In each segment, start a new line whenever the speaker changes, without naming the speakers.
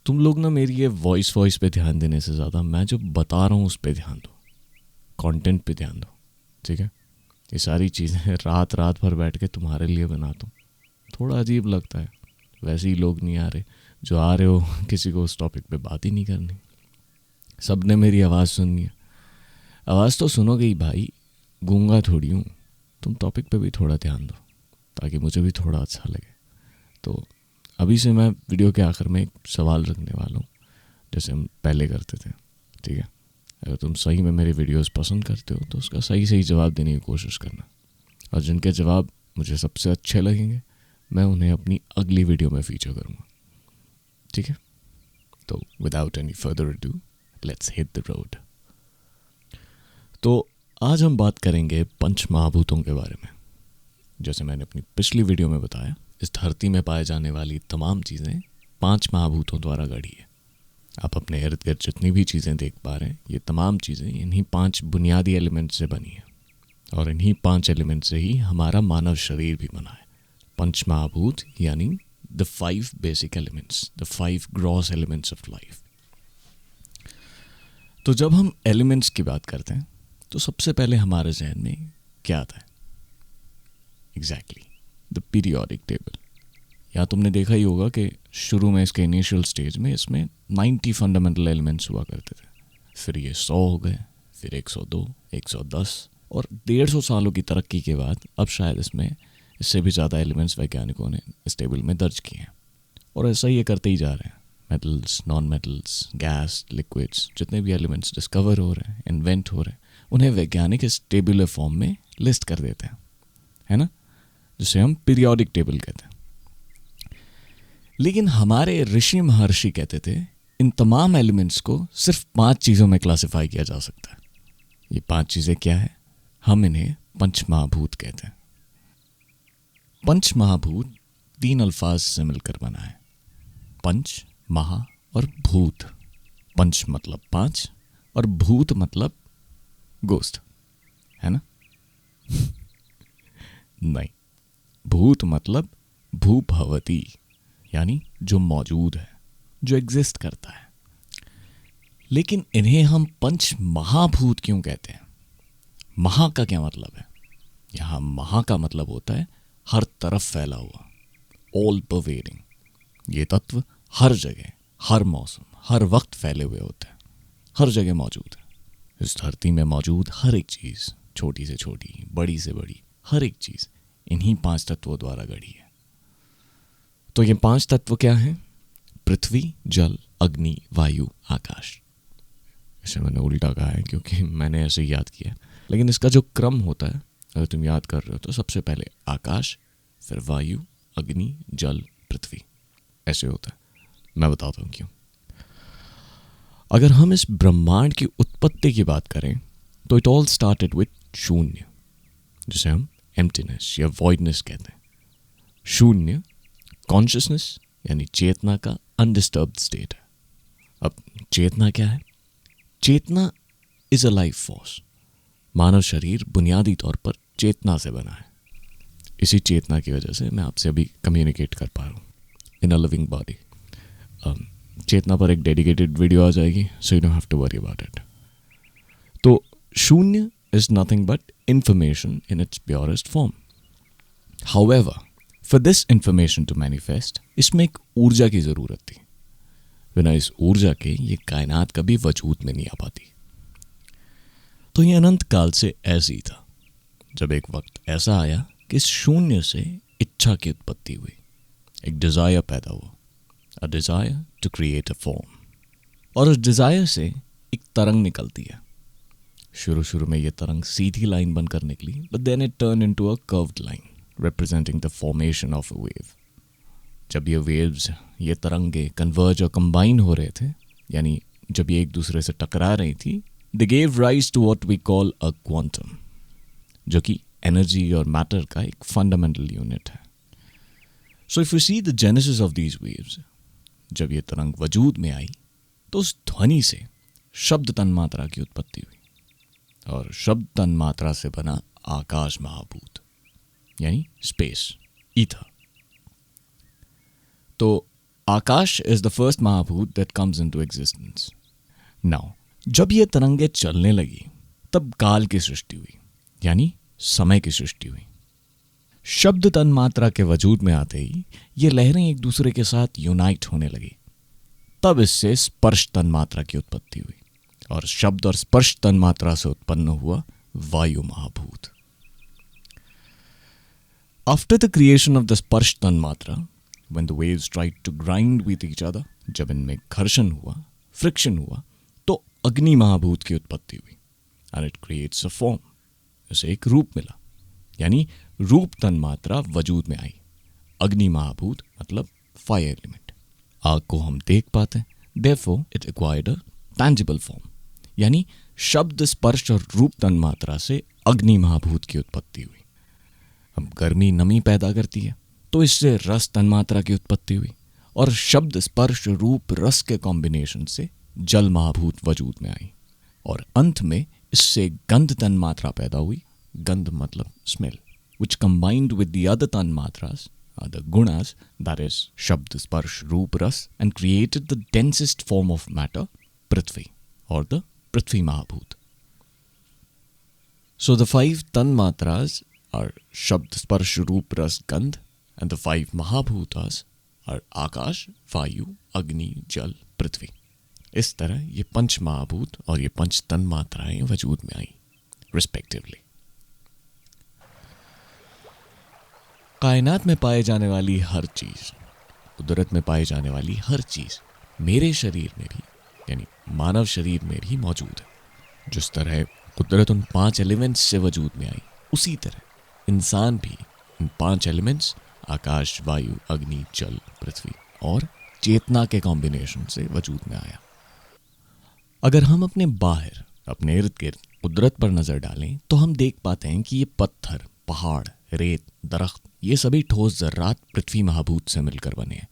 तुम लोग ना मेरी ये वॉइस पे ध्यान देने से ज़्यादा मैं जो बता रहा हूँ उस पर ध्यान दो, कंटेंट पे ध्यान दो, ठीक है। ये सारी चीज़ें रात रात भर बैठ के तुम्हारे लिए बनाता हूँ, थोड़ा अजीब लगता है। वैसे ही लोग नहीं आ रहे, जो आ रहे हो किसी को उस टॉपिक पे बात ही नहीं करनी। सब ने मेरी आवाज़ सुननी है। आवाज़ तो सुनोगे ही भाई, गूंगा थोड़ी हूँ। तुम टॉपिक पे भी थोड़ा ध्यान दो ताकि मुझे भी थोड़ा अच्छा लगे। तो अभी से मैं वीडियो के आखिर में एक सवाल रखने वाला हूँ, जैसे हम पहले करते थे, ठीक है। अगर तुम सही में मेरे वीडियोस पसंद करते हो तो उसका सही सही जवाब देने की कोशिश करना, और जिनके जवाब मुझे सबसे अच्छे लगेंगे मैं उन्हें अपनी अगली वीडियो में फीचर करूँगा, ठीक है। तो without any further ado, let's hit the road. तो आज हम बात करेंगे पंच महाभूतों के बारे में। जैसे मैंने अपनी पिछली वीडियो में बताया, इस धरती में पाए जाने वाली तमाम चीज़ें 5 महाभूतों द्वारा गढ़ी है। आप अपने इर्द गिर्द जितनी भी चीज़ें देख पा रहे हैं, ये तमाम चीज़ें इन्हीं 5 बुनियादी एलिमेंट से बनी है, और इन्हीं 5 एलिमेंट से ही हमारा मानव शरीर भी बना है। पंच महाभूत यानी the 5 basic elements, the 5 gross elements of life. तो जब हम एलिमेंट्स की बात करते हैं तो सबसे पहले हमारे जहन में क्या आता है? Exactly the periodic table. या तुमने देखा ही होगा कि शुरू में इसके इनिशियल स्टेज में इसमें 90 फंडामेंटल एलिमेंट्स हुआ करते थे, फिर ये 100 हो गए, फिर 102, 110, और 150 सालों की तरक्की के बाद अब शायद इससे भी ज़्यादा एलिमेंट्स वैज्ञानिकों ने इस टेबल में दर्ज किए हैं। और ऐसा ही ये करते ही जा रहे हैं। Metals, non metals, gas, liquids, जितने भी एलिमेंट्स डिस्कवर हो रहे हैं, इन्वेंट हो रहे हैं, उन्हें वैज्ञानिक इस टेबुलर फॉर्म में लिस्ट कर देते हैं, है ना, जिसे हम पीरियोडिक टेबल कहते हैं। लेकिन हमारे ऋषि महर्षि कहते थे इन तमाम एलिमेंट्स को सिर्फ 5 चीज़ों में क्लासिफाई किया जा सकता है। ये 5 चीज़ें क्या है? हम इन्हें पंच महाभूत कहते हैं। पंच महाभूत 3 अल्फाज से मिलकर बना है, पंच, महा और भूत। पंच मतलब 5 और भूत मतलब गोस्ट, है ना? नहीं, भूत मतलब भूभवती, यानी जो मौजूद है, जो एग्जिस्ट करता है। लेकिन इन्हें हम पंच महाभूत क्यों कहते हैं? महा का क्या मतलब है? यहाँ महा का मतलब होता है हर तरफ फैला हुआ, ऑल परवेडिंग। ये तत्व हर जगह, हर मौसम, हर वक्त फैले हुए होते हैं, हर जगह मौजूद है। इस धरती में मौजूद हर एक चीज़, छोटी से छोटी, बड़ी से बड़ी, हर एक चीज़ इन्हीं 5 तत्वों द्वारा गढ़ी है। तो ये 5 तत्व क्या हैं? पृथ्वी, जल, अग्नि, वायु, आकाश। इसे मैंने उल्टा कहा है क्योंकि मैंने ऐसे याद किया, लेकिन इसका जो क्रम होता है, अगर तुम याद कर रहे हो तो सबसे पहले आकाश, फिर वायु, अग्नि, जल, पृथ्वी, ऐसे होता है। मैं बताता हूँ क्यों। अगर हम इस ब्रह्मांड की उत्पत्ति की बात करें तो इट ऑल स्टार्टेड विथ शून्य, जिसे हम एम्प्टीनेस या वॉइडनेस कहते हैं। शून्य कॉन्शियसनेस यानी चेतना का अनडिस्टर्ब्ड स्टेट है। अब चेतना क्या है? चेतना इज अ लाइफ फोर्स। मानव शरीर बुनियादी तौर पर चेतना से बना है। इसी चेतना की वजह से मैं आपसे अभी कम्युनिकेट कर पा रहा हूँ इन अ लिविंग बॉडी। चेतना पर एक डेडिकेटेड वीडियो आ जाएगी, so you don't have to worry about it. तो शून्य is nothing but information in its purest form. However, for this information to manifest, इसमें एक ऊर्जा की ज़रूरत थी। बिना इस ऊर्जा के ये कायनात कभी वजूद में नहीं आ पाती। तो ये अनंत काल से ऐसे ही था, जब एक वक्त ऐसा आया कि इस शून्य से इच्छा की उत्पत्ति हुई, एक डिज़ायर पैदा हुआ, a desire to create a form. और उस डिज़ायर से एक तरंग निकलती है। शुरू में ये तरंग सीधी लाइन बनकर निकली, but then it turn into a curved line representing the formation of a wave. जब ये वेव्स, ये तरंगे कन्वर्ज और कंबाइन हो रहे थे, यानी जब ये एक दूसरे से टकरा रही थी, they gave rise to what we call a quantum, जो कि एनर्जी और मैटर का एक फंडामेंटल यूनिट है। So if you see the genesis of these waves, जब ये तरंग वजूद में आई तो उस ध्वनि से शब्द तन्मात्रा की उत्पत्ति हुई, और शब्द तन्मात्रा से बना आकाश महाभूत यानी स्पेस, ईथर। तो akash is the first mahabhut that comes into existence. Now जब ये तरंगे चलने लगी तब काल की सृष्टि हुई, यानी समय की सृष्टि हुई. शब्द तन्मात्रा के वजूद में आते ही ये लहरें एक दूसरे के साथ यूनाइट होने लगी. तब इससे स्पर्श तन्मात्रा की उत्पत्ति हुई और शब्द और स्पर्श तन्मात्रा से उत्पन्न हुआ वायु महाभूत. After the creation of the sparsha tanmatra, when the waves tried to grind with each other, जब इनमें घर्षण हुआ, फ्रिक्शन हुआ, तो अग्नि महाभूत की उत्पत्ति हुई. And it creates a form. इसे एक रूप मिला, यानी रूप तन्मात्रा वजूद में आई. अग्नि महाभूत मतलब फायर एलिमेंट. आग को हम देख पाते हैं, therefore it acquired a tangible form. यानी शब्द स्पर्श और रूप तन्मात्रा से अग्नि महाभूत की उत्पत्ति हुई. अब गर्मी नमी पैदा करती है, तो इससे रस तन्मात्रा की उत्पत्ति हुई और शब्द स्पर्श रूप रस के कॉम्बिनेशन से जल महाभूत वजूद में आई. और अंत में इससे गंध तन्मात्रा पैदा हुई. गंध मतलब smell, which combined with the other tanmatras, the gunas, that is shabd, sparsh, roop, ras, and created the densest form of matter, Prithvi, or the Prithvi Mahabhut. So the 5 tanmatras are shabd, sparsh, roop, ras, gandh, and the 5 Mahabhutas are Akash, Vayu, Agni, Jal, Prithvi. इस तरह ये पंच महाभूत और ये पंच तन्मात्राएं वजूद में आई, respectively. कायनात में पाए जाने वाली हर चीज़, कुदरत में पाए जाने वाली हर चीज़ मेरे शरीर में भी, यानी मानव शरीर में भी मौजूद है. जिस तरह कुदरत उन 5 एलिमेंट्स से वजूद में आई, उसी तरह इंसान भी इन 5 एलिमेंट्स आकाश, वायु, अग्नि, जल, पृथ्वी और चेतना के कॉम्बिनेशन से वजूद में आया. अगर हम अपने बाहर, अपने इर्द गिर्द कुदरत पर नज़र डालें तो हम देख पाते हैं कि ये पत्थर, पहाड़, रेत, दरख्त, ये सभी ठोस ज़र्रात पृथ्वी महाभूत से मिलकर बने हैं.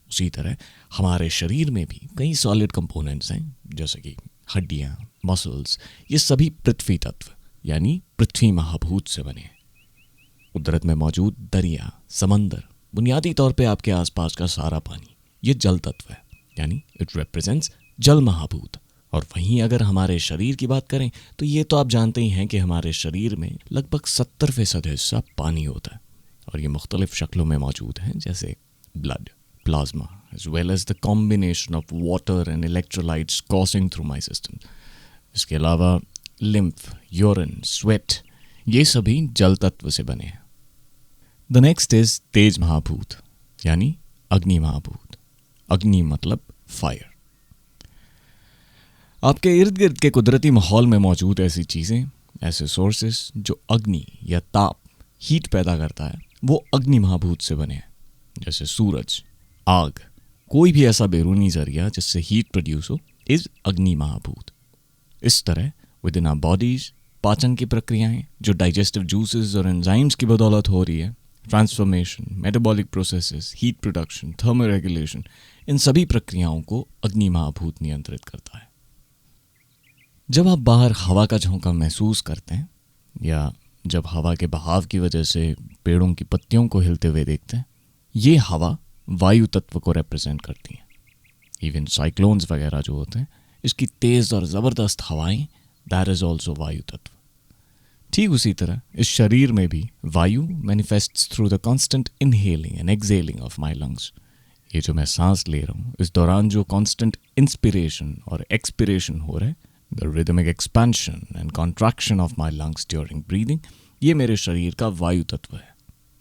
उसी तरह हमारे शरीर में भी कई सॉलिड कंपोनेंट्स हैं, जैसे कि हड्डियाँ, मसल्स, ये सभी पृथ्वी तत्व यानी पृथ्वी महाभूत से बने हैं. कुदरत में मौजूद दरिया, समंदर, बुनियादी तौर पे आपके आसपास का सारा पानी, ये जल तत्व है, यानी इट रिप्रेजेंट्स जल महाभूत. और वहीं अगर हमारे शरीर की बात करें तो ये तो आप जानते ही हैं कि हमारे शरीर में लगभग 70% हिस्सा पानी होता है और ये मुख्तलिफ शक्लों में मौजूद हैं, जैसे blood, plasma, as well as the combination of water and electrolytes coursing through my system. इसके अलावा लिम्फ, यूरिन, स्वेट, ये सभी जल तत्व से बने हैं. द नेक्स्ट इज तेज महाभूत, यानी अग्नि महाभूत. अग्नि मतलब फायर. आपके इर्द गिर्द के कुदरती माहौल में मौजूद ऐसी चीज़ें, ऐसे सोर्सेस जो अग्नि या ताप, हीट पैदा करता है, वो अग्नि महाभूत से बने हैं. जैसे सूरज, आग, कोई भी ऐसा बैरूनी जरिया जिससे हीट प्रोड्यूस हो इज अग्नि महाभूत. इस तरह विद इन आवर बॉडीज पाचन की प्रक्रियाएं जो डाइजेस्टिव जूसेस और एंजाइम्स की बदौलत हो रही है, transformation, metabolic processes, heat production, thermal regulation, इन सभी प्रक्रियाओं को अग्नि महाभूत नियंत्रित करता है. जब आप बाहर हवा का झोंका महसूस करते हैं या जब हवा के बहाव की वजह से पेड़ों की पत्तियों को हिलते हुए देखते हैं, ये हवा वायु तत्व को रिप्रेजेंट करती हैं. इवन साइक्लोन्स वगैरह जो होते हैं, इसकी तेज़ और ज़बरदस्त हवाएं, दैट इज़ ऑल्सो वायु तत्व. ठीक उसी तरह इस शरीर में भी वायु manifests through the constant inhaling and exhaling of my lungs. ये जो मैं सांस ले रहा हूँ, इस दौरान जो कॉन्स्टेंट इंस्पिरेशन और एक्सपिरेशन हो रहा है, the rhythmic expansion and contraction of my lungs during breathing, ये मेरे शरीर का वायु तत्व है.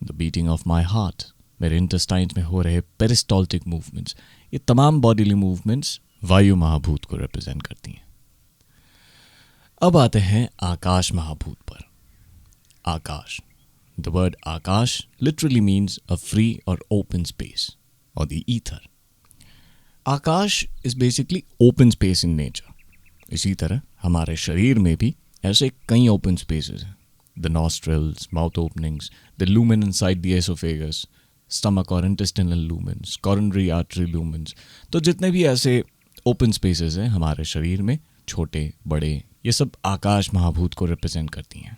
The beating of my heart, मेरे इंटेस्टाइन्स में हो रहे पेरिस्टॉल्टिक मूवमेंट्स, ये तमाम बॉडीली मूवमेंट्स वायु महाभूत को रिप्रेजेंट करती हैं. अब आते हैं आकाश महाभूत पर. आकाश. The word Akash literally means a free or open space or the ether. Akash is basically open space in nature. इसी तरह हमारे शरीर में भी ऐसे कई ओपन स्पेसेस हैं. The nostrils, mouth openings, the lumen inside the oesophagus, stomach और इंटेस्टिनल लूमेन्स, कोरोनरी आर्टरी लूमेन्स. तो जितने भी ऐसे ओपन स्पेसेस हैं हमारे शरीर में, छोटे बड़े, ये सब आकाश महाभूत को रिप्रेजेंट करती हैं.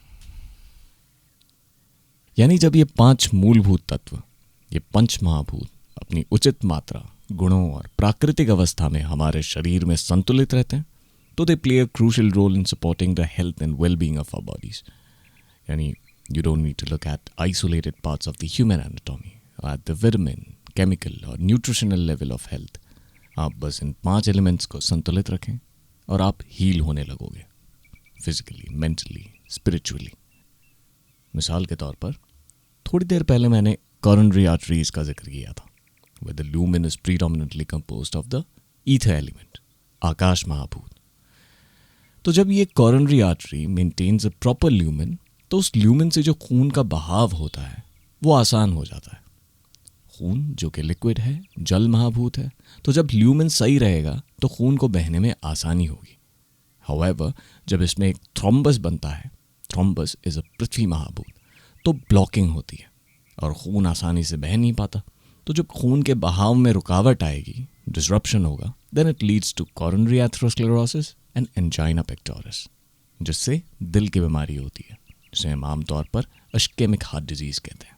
यानी जब ये 5 मूलभूत तत्व, ये पंच महाभूत अपनी उचित मात्रा गुणों और प्राकृतिक अवस्था में हमारे शरीर में संतुलित रहते हैं, तो they play a crucial role in supporting the health and well being of our bodies. यानी you don't need to look at isolated parts of the human anatomy, at the vitamin, chemical और nutritional level of health. आप बस इन 5 elements को संतुलित रखें और आप heal होने लगोगे, फिजिकली, मेंटली, स्पिरिचुअली. मिसाल के तौर पर थोड़ी देर पहले मैंने coronary arteries का जिक्र किया था, where the lumen is predominantly composed of the ether element, आकाश महाभूत. तो जब ये coronary artery maintains a proper lumen, तो उस ल्यूमेन से जो खून का बहाव होता है वो आसान हो जाता है. खून जो कि लिक्विड है, जल महाभूत है, तो जब ल्यूमेन सही रहेगा तो खून को बहने में आसानी होगी. हाउएवर, जब इसमें एक थ्रोम्बस बनता है, थ्रोम्बस इज अ पृथ्वी महाभूत, तो ब्लॉकिंग होती है और खून आसानी से बह नहीं पाता. तो जब खून के बहाव में रुकावट आएगी, डिसरप्शन होगा, then it leads to coronary atherosclerosis and angina pectoris, जिससे दिल की बीमारी होती है, जिसे हम आमतौर पर इश्केमिक हार्ट डिजीज कहते हैं.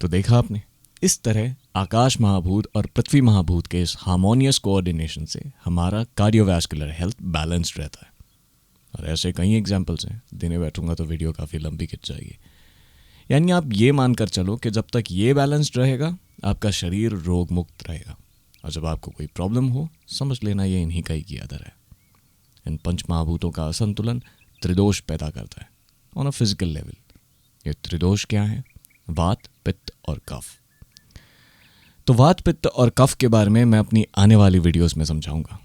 तो देखा आपने, इस तरह आकाश महाभूत और पृथ्वी महाभूत के इस हार्मोनियस कोऑर्डिनेशन से हमारा कार्डियोवैस्कुलर हेल्थ बैलेंस्ड रहता है. और ऐसे कई एग्जांपल्स हैं, देने बैठूंगा तो वीडियो काफ़ी लंबी खिंच जाएगी. यानी आप ये मानकर चलो कि जब तक ये बैलेंस्ड रहेगा आपका शरीर रोग मुक्त रहेगा, और जब आपको कोई प्रॉब्लम हो समझ लेना ये इन्हीं का ही किया दर है. इन पंच महाभूतों का असंतुलन त्रिदोष पैदा करता है ऑन अ फिजिकल लेवल. ये त्रिदोष क्या है? वात, पित्त और कफ. तो वात, पित्त और कफ के बारे में मैं अपनी आने वाली वीडियोस में समझाऊंगा.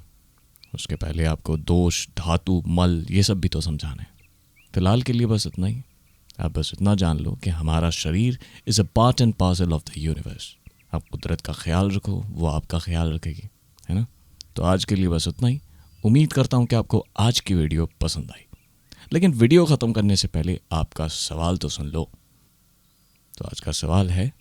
उसके पहले आपको दोष, धातु, मल ये सब भी तो समझाना है. फिलहाल के लिए बस इतना ही. आप बस इतना जान लो कि हमारा शरीर is a part and parcel of the universe. आप कुदरत का ख्याल रखो, वो आपका ख्याल रखेगी, है ना. तो आज के लिए बस इतना ही. उम्मीद करता हूँ कि आपको आज की वीडियो पसंद आई. लेकिन वीडियो ख़त्म करने से पहले आपका सवाल तो सुन लो. तो आज का सवाल है,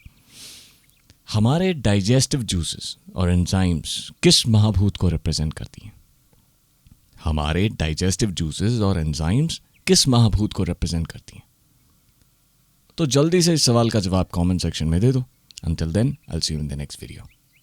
हमारे डाइजेस्टिव जूसेस और एंजाइम्स किस महाभूत को रिप्रेजेंट करती हैं? हमारे डाइजेस्टिव जूसेस और एंजाइम्स किस महाभूत को रिप्रेजेंट करती हैं? तो जल्दी से इस सवाल का जवाब कमेंट सेक्शन में दे दो. Until then, I'll see you in the next video.